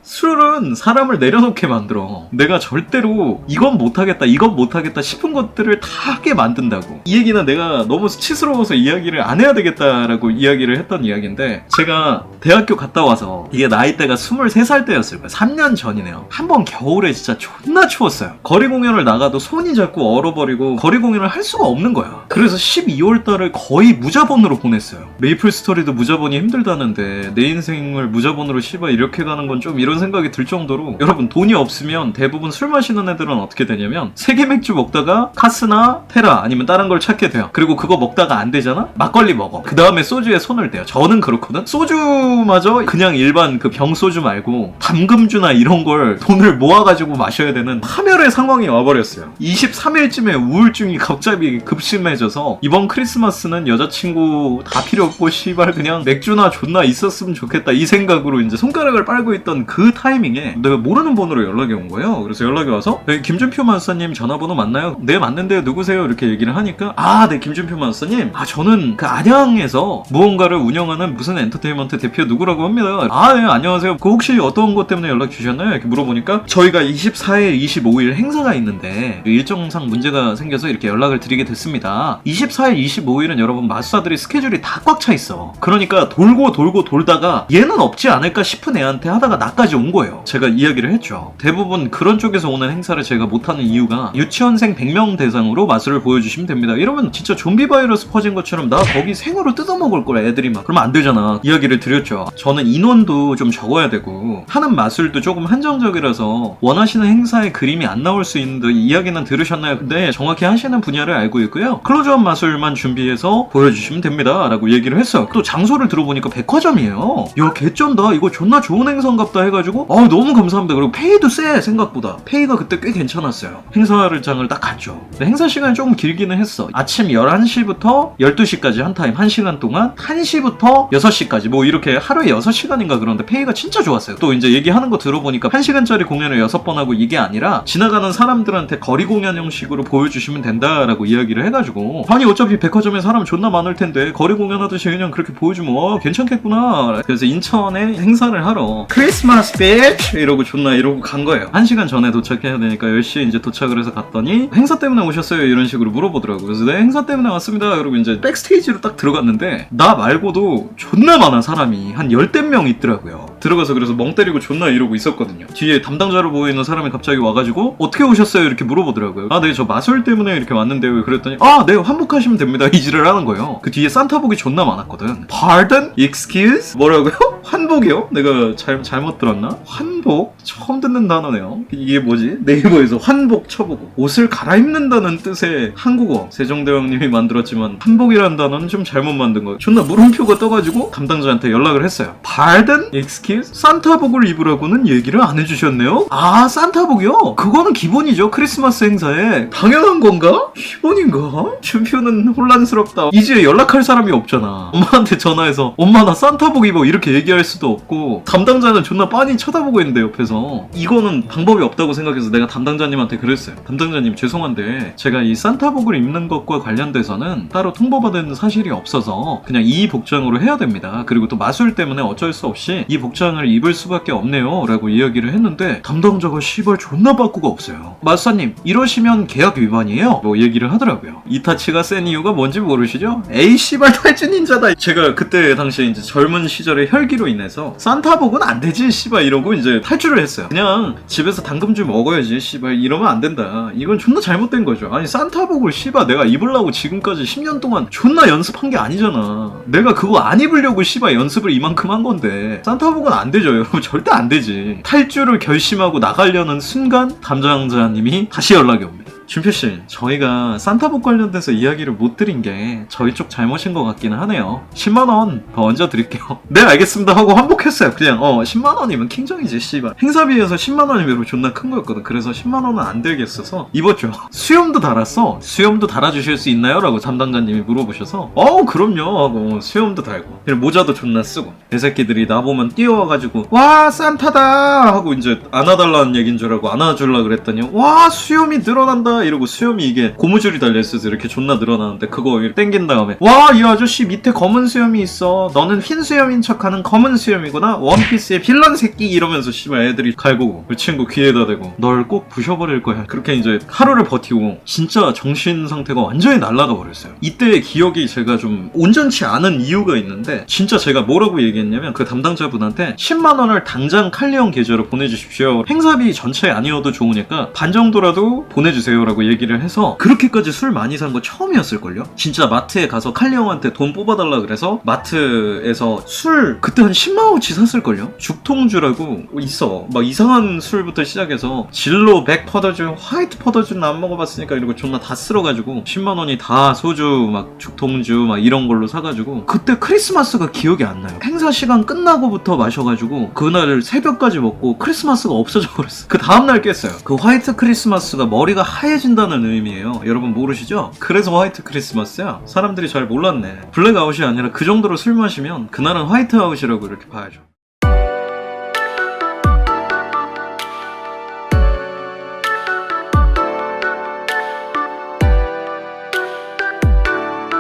술은 사람을 내려놓게 만들어. 내가 절대로 이건 못하겠다 이건 못하겠다 싶은 것들을 다 하게 만든다고. 이 얘기는 내가 너무 수치스러워서 이야기를 안 해야 되겠다라고 이야기를 했던 이야기인데, 제가 대학교 갔다 와서 이게 나이대가 23살 때였을 거예요. 3년 전이네요. 한 번 겨울에 진짜 존나 추웠어요. 거리 공연을 나가도 손이 자꾸 얼어버리고 거리 공연을 할 수가 없는 거야. 그래서 12월 달을 거의 무자본으로 보냈어요. 메이플 스토리도 무자본이 힘들다는데 내 인생을 무자본으로 이렇게 가는 건 좀 이런 생각이 들 정도로, 여러분 돈이 없으면 대부분 술 마시는 애들은 어떻게 되냐면 세계 맥주 먹다가 카스나 테라 아니면 다른 걸 찾게 돼요. 그리고 그거 먹다가 안 되잖아? 막걸리 먹어. 그 다음에 소주에 손을 대요. 저는 그렇거든? 소주마저 그냥 일반 그 병 소주 말고 담금주나 이런 걸 돈을 모아가지고 마셔야 되는 파멸의 상황이 와버렸어요. 23일쯤에 우울증이 갑자기 급심해져서 이번 크리스마스는 여자친구 다 필요 없고 씨발 그냥 맥주나 존나 있었으면 좋겠다 이 생각으로 이제 손가락을 빨고 있던 그 타이밍에 내가 모르는 번호로 연락이 온 거예요. 그래서 연락이 와서 김준표 마스터님 전화번호 맞나요? 네 맞는데요. 누구세요? 이렇게 얘기를 하니까 네 김준표 마스터님, 저는 그 안양에서 무언가를 운영하는 무슨 엔터테인먼트 대표 누구라고 합니다. 네 안녕하세요. 그 혹시 어떤 것 때문에 연락 주셨나요? 이렇게 물어보니까 저희가 24일 25일 행사가 있는데 일정상 문제가 생겨서 이렇게 연락을 드리게 됐습니다. 24일 25일은 여러분 마수사들이 스케줄이 다 꽉 차 있어. 그러니까 돌고 돌다가 얘는 없지 않을까 싶은 애한테 하다가 나까지 온 거예요. 제가 이야기를 했죠. 대부분 그런 쪽에서 오는 행사를 제가 못하는 이유가 유치원생 100명 대상으로 마술을 보여주시면 됩니다. 이러면 진짜 좀비 바이러스 퍼진 것처럼 나 거기 생으로 뜯어먹을 거야 애들이 막. 그러면 안 되잖아. 이야기를 드렸죠. 저는 인원도 좀 적어야 되고 하는 마술도 조금 한정적이라서 원하시는 행사의 그림이 안 나올 수 있는데 이야기는 들으셨나요? 근데 정확히 하시는 분야를 알고 있고요. 클로즈업 마술만 준비해서 보여주시면 됩니다 라고 얘기를 했어요. 또 장소를 들어보니까 백화점이에요. 야 개쩐다. 이거 존나 좋은 행사인갑다 해가지고 너무 감사합니다. 그리고 페이도 세 생각보다. 페이가 그때 꽤 괜찮았어요. 행사장을 딱 갔죠. 행사 시간이 조금 길기는 했어. 아침 11시부터 12시까지 한 타임 1시간 동안 1시부터 6시까지 뭐 이렇게 하루에 6시간인가 그런데 페이가 진짜 좋았어요. 또 이제 얘기하는 거 들어보니까 1시간짜리 공연을 6번 하고 이게 아니라 지나가는 사람들한테 거리 공연 형식으로 보여주시면 된다라고 이야기를 해가지고, 아니 어차피 백화점에 사람 존나 많을 텐데 거리 공연하듯이 그냥 그렇게 보여주면 괜찮겠구나. 그래서 인천에 행사를 하러 크리스마스 비치 이러고 존나 이러고 간 거예요. 1시간 전에 도착해야 되니까 10시에 이제 도착을 해서 갔더니 행사 때문에 오셨어요? 이런 식으로 물어보더라고요. 그래서 네 행사 때문에 왔습니다. 그리고 이제 백스테이지로 딱 들어갔는데 나 말고도 존나 많아 사람이. 한 10대 명 있더라고요. 들어가서 그래서 멍 때리고 존나 이러고 있었거든요. 뒤에 담당자로 보이는 사람이 갑자기 와가지고 어떻게 오셨어요? 이렇게 물어보더라고요. 네 저 마술 때문에 이렇게 왔는데요. 그랬더니 네 환복하시면 됩니다. 이지를 하는 거예요. 그 뒤에 산타복이 존나 많았거든. Pardon? Excuse? 뭐라고요? 환복이요? 내가 잘못 들었나? 환복? 처음 듣는 단어네요. 이게 뭐지? 네이버에서 환복 쳐보고 옷을 갈아입는다는 뜻의 한국어 세종대왕님이 만들었지만 한복이라는 단어는 좀 잘못 만든 거예요. 존나 물음표가 떠가지고 담당자한테 연락을 했어요. Pardon? Excuse? 산타복을 입으라고는 얘기를 안 해주셨네요? 산타복이요? 그거는 기본이죠. 크리스마스 행사에. 당연한 건가? 기본인가? 준표는 혼란스럽다. 이제 연락할 사람이 없잖아. 엄마한테 전화해서 엄마 나 산타복 입어 이렇게 얘기할 수도 없고, 담당자는 존나 빤히 쳐다보고 있는데 옆에서. 이거는 방법이 없다고 생각해서 내가 담당자님한테 그랬어요. 담당자님 죄송한데 제가 이 산타복을 입는 것과 관련돼서는 따로 통보받은 사실이 없어서 그냥 이 복장으로 해야 됩니다. 그리고 또 마술 때문에 어쩔 수 없이 이 복장을 입을 수밖에 없네요 라고 이야기를 했는데, 담당자가 씨발 존나 바꾸가 없어요. 마수사님 이러시면 계약 위반이에요 뭐 얘기를 하더라고요. 이타치가 센 이유가 뭔지 모르시죠? 에이 씨발 탈주 닌자다. 제가 그때 당시에 이제 젊은 시절의 혈기로 인해서 산타복은 안 되지 씨발 이러고 이제 탈주를 했어요. 그냥 집에서 당금주 먹어야지 씨발 이러면 안 된다. 이건 존나 잘못된 거죠. 아니 산타복을 씨발 내가 입으려고 지금까지 10년 동안 존나 연습한 게 아니잖아. 내가 그거 안 입으려고 씨발 연습을 이만큼 한 건데 산타복은 안 되죠 여러분. 절대 안 되지. 탈주를 결심하고 나가려는 순간 담당자님이 다시 연락이 옵니다. 준표씨 저희가 산타복 관련돼서 이야기를 못 드린 게 저희 쪽 잘못인 것 같기는 하네요. 10만원 더 얹어 드릴게요. 네 알겠습니다 하고 환복했어요. 그냥 10만원이면 킹정이지 씨발. 행사비에서 10만원이면 존나 큰 거였거든. 그래서 10만원은 안 들겠어서 입었죠. 수염도 달았어. 수염도 달아주실 수 있나요? 라고 담당자님이 물어보셔서 그럼요 하고 수염도 달고 모자도 존나 쓰고, 애새끼들이 나보면 뛰어와가지고 와 산타다 하고 이제 안아달라는 얘기인 줄 알고 안아주려고 그랬더니 와 수염이 늘어난다 땡긴다 이러고 수염이 이게 고무줄이 달려있어서 이렇게 존나 늘어나는데 그거 땡긴 다음에 와 이 아저씨 밑에 검은 수염이 있어 너는 흰 수염인 척하는 검은 수염이구나 원피스의 빌런 새끼 이러면서 씨발 애들이 갈고 그 친구 귀에다 대고 널 꼭 부셔버릴 거야 그렇게 이제 하루를 버티고 진짜 정신 상태가 완전히 날아가 버렸어요. 이때의 기억이 제가 좀 온전치 않은 이유가 있는데 진짜 제가 뭐라고 얘기했냐면 그 담당자분한테 10만원을 당장 칼리언 계좌로 보내주십시오. 행사비 전체 아니어도 좋으니까 반 정도라도 보내주세요 라고 얘기를 해서 그렇게까지 술 많이 산 거 처음이었을걸요? 진짜 마트에 가서 칼리언한테 돈 뽑아달라 그래서 마트에서 술 그때 한 10만원어치 샀을걸요? 죽통주라고 있어. 막 이상한 술부터 시작해서 진로 백 퍼더주 화이트 퍼더주는 안 먹어봤으니까 이러고 존나 다 쓸어가지고 10만원이 다 소주 막 죽통주 막 이런 걸로 사가지고 그때 크리스마스가 기억이 안 나요. 행사 시간 끝나고부터 마셔가지고 그날 새벽까지 먹고 크리스마스가 없어져 버렸어. 그 다음날 깼어요. 그 화이트 크리스마스가 머리가 하얘진다는 의미예요. 여러분 모르시죠? 그래서 화이트 크리스마스야. 사람들이 잘 몰랐네. 블랙아웃이 아니라 그 정도로 술 마시면 그날은 화이트아웃이라고 이렇게 봐야죠.